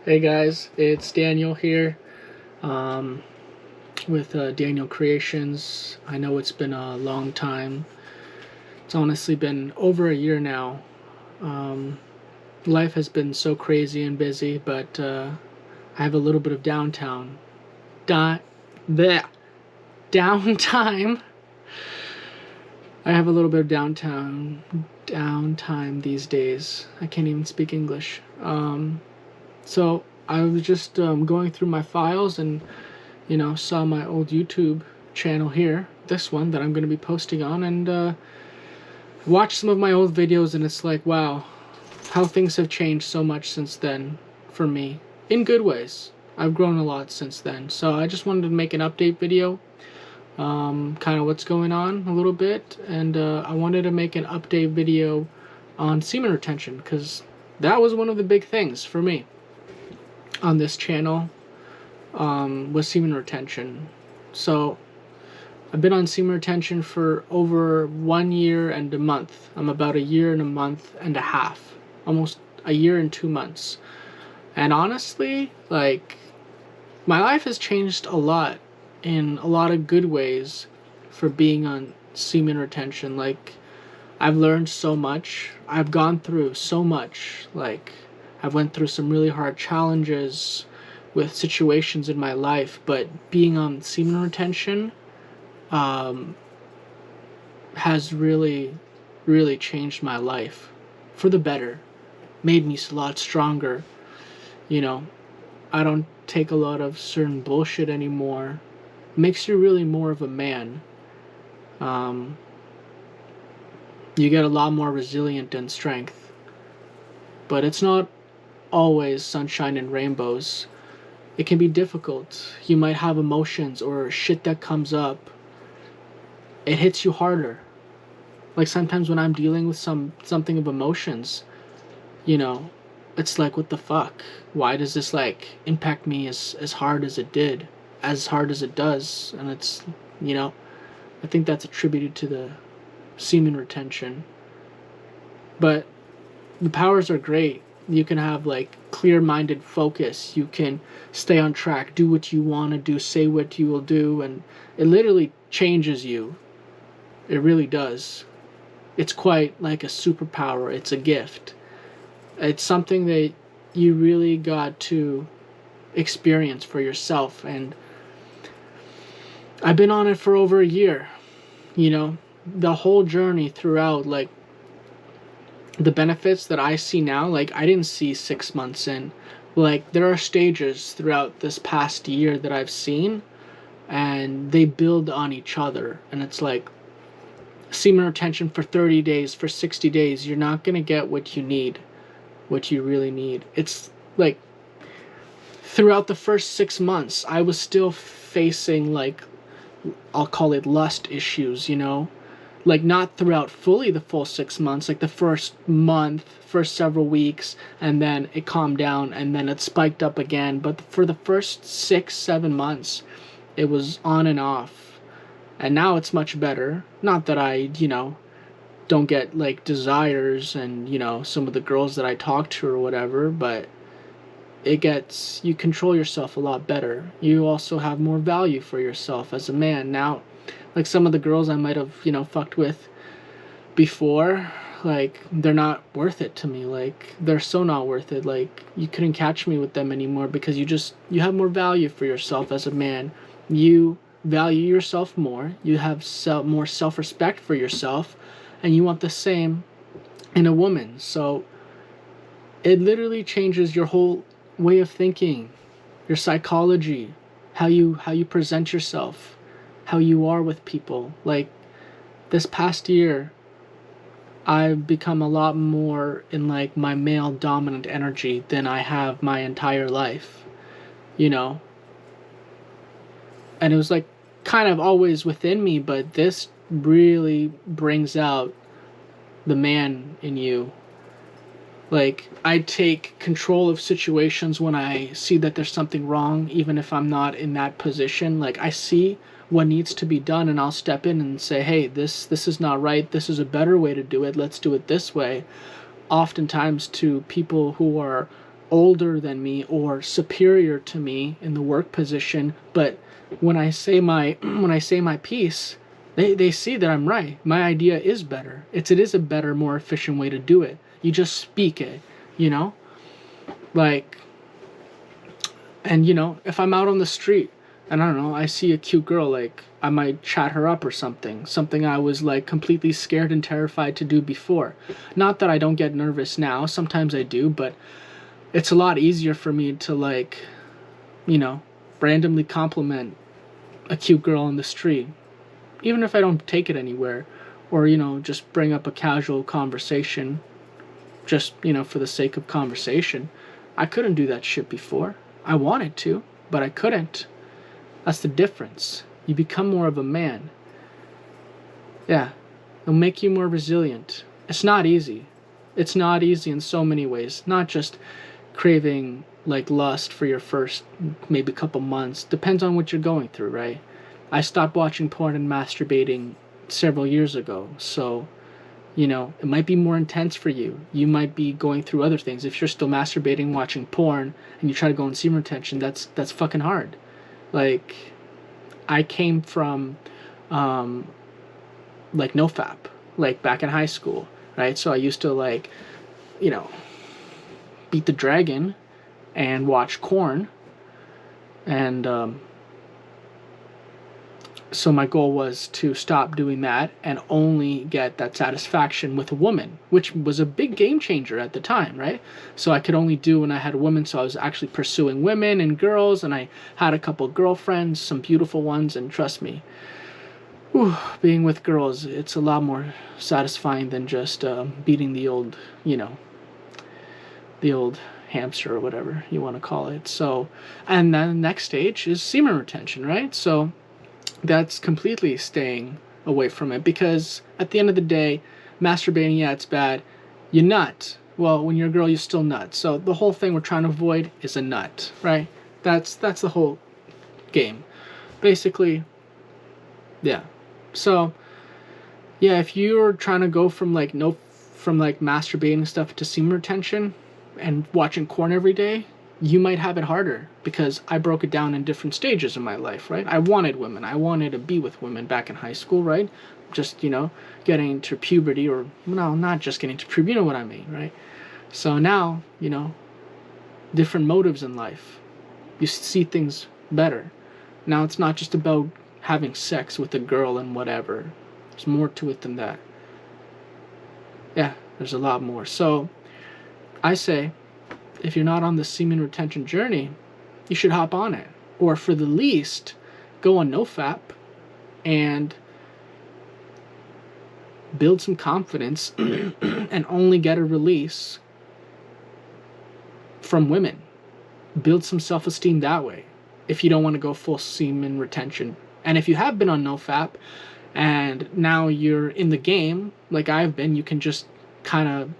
Hey guys, it's Daniel here with Daniel Creations. I know it's been a long time. It's honestly been over a year now. Um, Life has been so crazy and busy, but I have a little bit of Di- bleh, downtime. I have a little bit of downtime these days. I can't even speak English. So I was just going through my files and saw my old YouTube channel here, this one that I'm going to be posting on, and watched some of my old videos, and it's like, wow, how things have changed so much since then for me, in good ways. I've grown a lot since then, so I just wanted to make an update video, kind of what's going on a little bit, and I wanted to make an update video on semen retention, because that was one of the big things for me on this channel, was semen retention. So I've been on semen retention for over 1 year and a month. I'm about a year and a month and a half, almost a year and 2 months. And honestly, like, my life has changed a lot in a lot of good ways for being on semen retention. Like, I've learned so much. I've gone through so much. Like, I've went through some really hard challenges with situations in my life, but being on semen retention has really, really changed my life for the better. Made me a lot stronger. You know, I don't take a lot of certain bullshit anymore. Makes you really more of a man. You get a lot more resilient and strength. But it's not always sunshine and rainbows. It can be difficult. You might have emotions or shit that comes up. It hits you harder. Like, sometimes when I'm dealing with something of emotions, it's like, what the fuck? Why does this impact me as hard as it did, as hard as it does? And it's, I think that's attributed to the semen retention. But the powers are great. You can have clear-minded focus. You can stay on track, do what you want to do, say what you will do, and it literally changes you. It really does. It's quite like a superpower. It's a gift. It's something that you really got to experience for yourself. And I've been on it for over a year. The whole journey throughout, the benefits that I see now, I didn't see 6 months in. There are stages throughout this past year that I've seen, and they build on each other. And it's like, semen retention for 30 days, for 60 days, you're not going to get what you need, what you really need. It's like, throughout the first 6 months, I was still facing, I'll call it lust issues, not throughout fully the full 6 months, the first month, first several weeks, and then it calmed down, and then it spiked up again. But for the first 6-7 months, it was on and off. And now it's much better. Not that I, don't get desires and, some of the girls that I talk to or whatever, but you control yourself a lot better. You also have more value for yourself as a man. Now, some of the girls I might have, fucked with before, they're not worth it to me. They're so not worth it. You couldn't catch me with them anymore, because you have more value for yourself as a man. You value yourself more. You have more self-respect for yourself, and you want the same in a woman. So it literally changes your whole way of thinking, your psychology, how you present yourself, how you are with people. This past year, I've become a lot more in my male dominant energy than I have my entire life, and it was kind of always within me, but this really brings out the man in you. I take control of situations when I see that there's something wrong, even if I'm not in that position. I see what needs to be done, and I'll step in and say, hey, this is not right. This is a better way to do it. Let's do it this way. Oftentimes to people who are older than me or superior to me in the work position, but when I say my piece, they see that I'm right. My idea is better. It is a better, more efficient way to do it. You just speak it, you know? Like, and you know, if I'm out on the street and I don't know, I see a cute girl, like I might chat her up or something I was like completely scared and terrified to do before. Not that I don't get nervous now, sometimes I do, but it's a lot easier for me to, like, you know, randomly compliment a cute girl on the street, even if I don't take it anywhere, or, you know, just bring up a casual conversation, just, you know, for the sake of conversation. I couldn't do that shit before. I wanted to, but I couldn't. That's the difference. You become more of a man. Yeah, it'll make you more resilient. It's not easy. It's not easy in so many ways. Not just craving like lust for your first maybe couple months. Depends on what you're going through, right? I stopped watching porn and masturbating several years ago, so you know, it might be more intense for you. You might be going through other things. If you're still masturbating, watching porn, and you try to go on semen retention, that's fucking hard. Like, I came from like nofap, like back in high school, right? So I used to, like, you know, beat the dragon and watch corn, and so my goal was to stop doing that and only get that satisfaction with a woman, which was a big game changer at the time, right? So I could only do when I had a woman, so I was actually pursuing women and girls, and I had a couple girlfriends, some beautiful ones, and trust me, whew, being with girls, it's a lot more satisfying than just beating the old, you know, the old hamster or whatever you want to call it. So, and then the next stage is semen retention, right? So that's completely staying away from it, because at the end of the day, masturbating, yeah, it's bad. You nut. Well, when you're a girl, you still nut. So the whole thing we're trying to avoid is a nut, right? That's the whole game, basically. Yeah. So yeah, if you're trying to go from like masturbating stuff to semen retention and watching porn every day, you might have it harder, because I broke it down in different stages in my life, right? I wanted women. I wanted to be with women back in high school, right? Just, you know, getting to puberty, or, no, not just getting to puberty, you know what I mean, right? So now, you know, different motives in life. You see things better. Now it's not just about having sex with a girl and whatever. There's more to it than that. Yeah, there's a lot more. So I say, if you're not on the semen retention journey, you should hop on it. Or for the least, go on nofap and build some confidence and only get a release from women. Build some self-esteem that way, if you don't want to go full semen retention. And if you have been on nofap and now you're in the game, like I've been, you can just kind of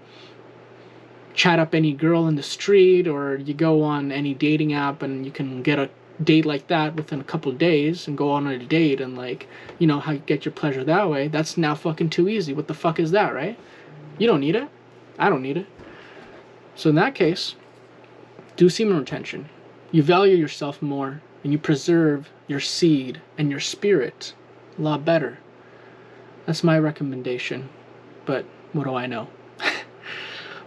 chat up any girl in the street, or you go on any dating app and you can get a date like that within a couple of days and go on a date and, like, you know, how you get your pleasure that way. That's now fucking too easy. What the fuck is that, right? You don't need it. I don't need it. So in that case, do semen retention. You value yourself more, and you preserve your seed and your spirit a lot better. That's my recommendation. But what do I know?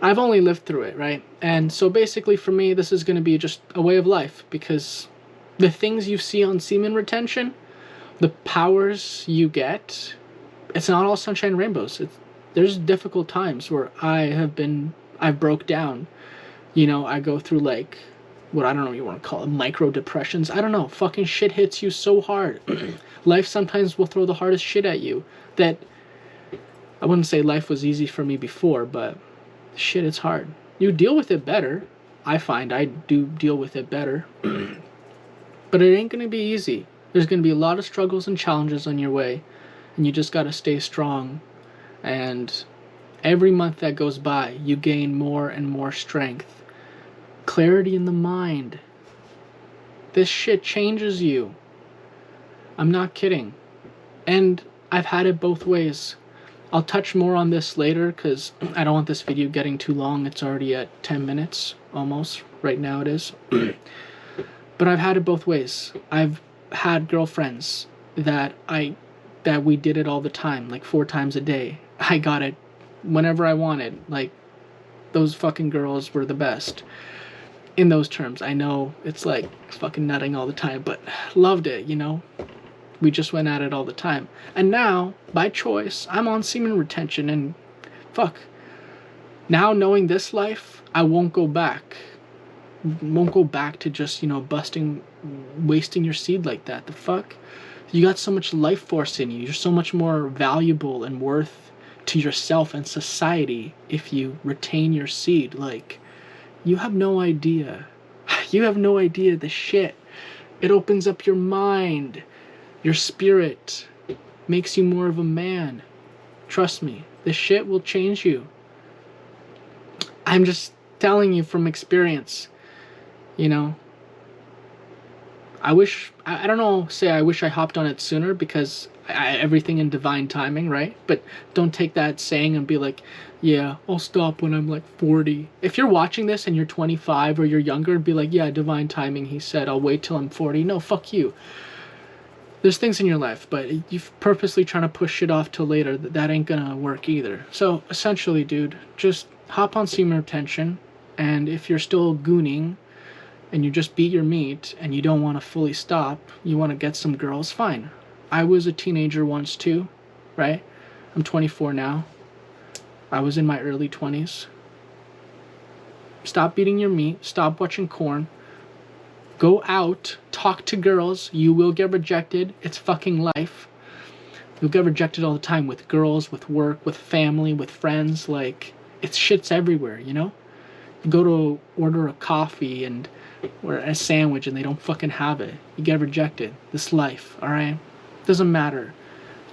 I've only lived through it, right? And so basically for me, this is going to be just a way of life, because the things you see on semen retention, the powers you get, it's not all sunshine and rainbows. There's difficult times where I broke down. You know, I go through, like, what, I don't know what you want to call it, micro depressions. I don't know. Fucking shit hits you so hard. Life sometimes will throw the hardest shit at you. That, I wouldn't say life was easy for me before, but shit, it's hard. You deal with it better. I find I do deal with it better. But it ain't going to be easy. There's going to be a lot of struggles and challenges on your way. And you just got to stay strong. And every month that goes by, you gain more and more strength. Clarity in the mind. This shit changes you. I'm not kidding. And I've had it both ways. I'll touch more on this later, because I don't want this video getting too long. It's already at 10 minutes, almost, right now it is. But I've had it both ways. I've had girlfriends that we did it all the time, like 4 times a day. I got it whenever I wanted. Like, those fucking girls were the best. In those terms, I know it's like fucking nutting all the time, but loved it, you know? We just went at it all the time. And now, by choice, I'm on semen retention, and fuck. Now, knowing this life, I won't go back. Won't go back to just, you know, wasting your seed like that. The fuck? You got so much life force in you. You're so much more valuable and worth to yourself and society if you retain your seed. Like, you have no idea. You have no idea the shit. It opens up your mind, your spirit, makes you more of a man. Trust me, this shit will change you. I'm just telling you from experience, you know. I wish I hopped on it sooner, because everything in divine timing, right? But don't take that saying and be like, yeah, I'll stop when I'm like 40. If you're watching this and you're 25 or you're younger, and be like, yeah, divine timing, he said, I'll wait till I'm 40. No, fuck you. There's things in your life, but you're purposely trying to push shit off till later. That ain't gonna work either. So essentially, dude, just hop on semen retention, and if you're still gooning and you just beat your meat and you don't want to fully stop, you want to get some girls, fine. I was a teenager once too, right? I'm 24 now. I was in my early 20s. Stop beating your meat. Stop watching porn. Go out. Talk to girls. You will get rejected. It's fucking life. You'll get rejected all the time, with girls, with work, with family, with friends. Like, it's shit's everywhere, you know? You go to order a coffee or a sandwich and they don't fucking have it. You get rejected. This life, alright? Doesn't matter.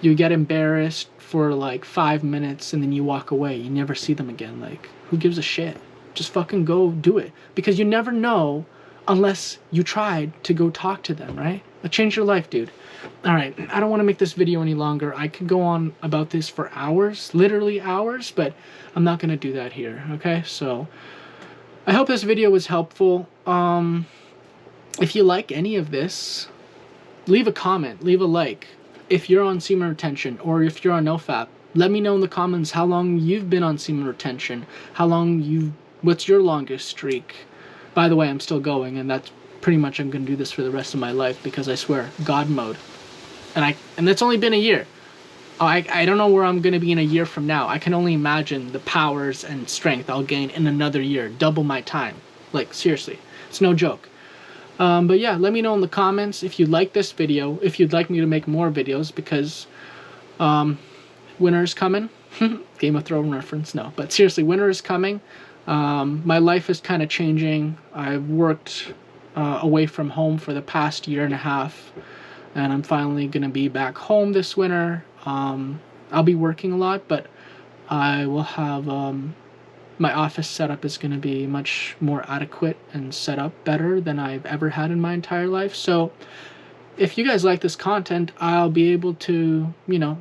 You get embarrassed for like 5 minutes and then you walk away. You never see them again. Like, who gives a shit? Just fucking go do it. Because you never know unless you tried to go talk to them, right? Change your life, dude. Alright, I don't want to make this video any longer. I could go on about this for hours, literally hours, but I'm not going to do that here, okay? So, I hope this video was helpful. If you like any of this, leave a comment, leave a like. If you're on semen retention, or if you're on NoFap, let me know in the comments how long you've been on semen retention. What's your longest streak? By the way, I'm still going, and that's pretty much, I'm going to do this for the rest of my life, because I swear, God mode. And it's only been a year. I don't know where I'm going to be in a year from now. I can only imagine the powers and strength I'll gain in another year. Double my time. Like, seriously. It's no joke. But yeah, let me know in the comments if you like this video, if you'd like me to make more videos, because winter is coming. Game of Thrones reference, no. But seriously, winter is coming. My life is kind of changing. I've worked away from home for the past 1.5 years, and I'm finally going to be back home this winter. I'll be working a lot, but I will have my office setup is going to be much more adequate and set up better than I've ever had in my entire life. So if you guys like this content, I'll be able to, you know,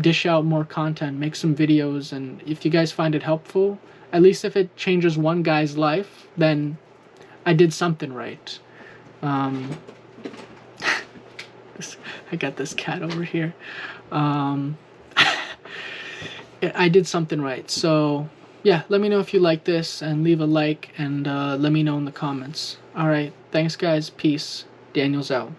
dish out more content, make some videos, and if you guys find it helpful, at least if it changes one guy's life, then I did something right. I got this cat over here. I did something right. So yeah, let me know if you like this, and leave a like, and let me know in the comments. Alright, thanks guys, peace. Daniel's out.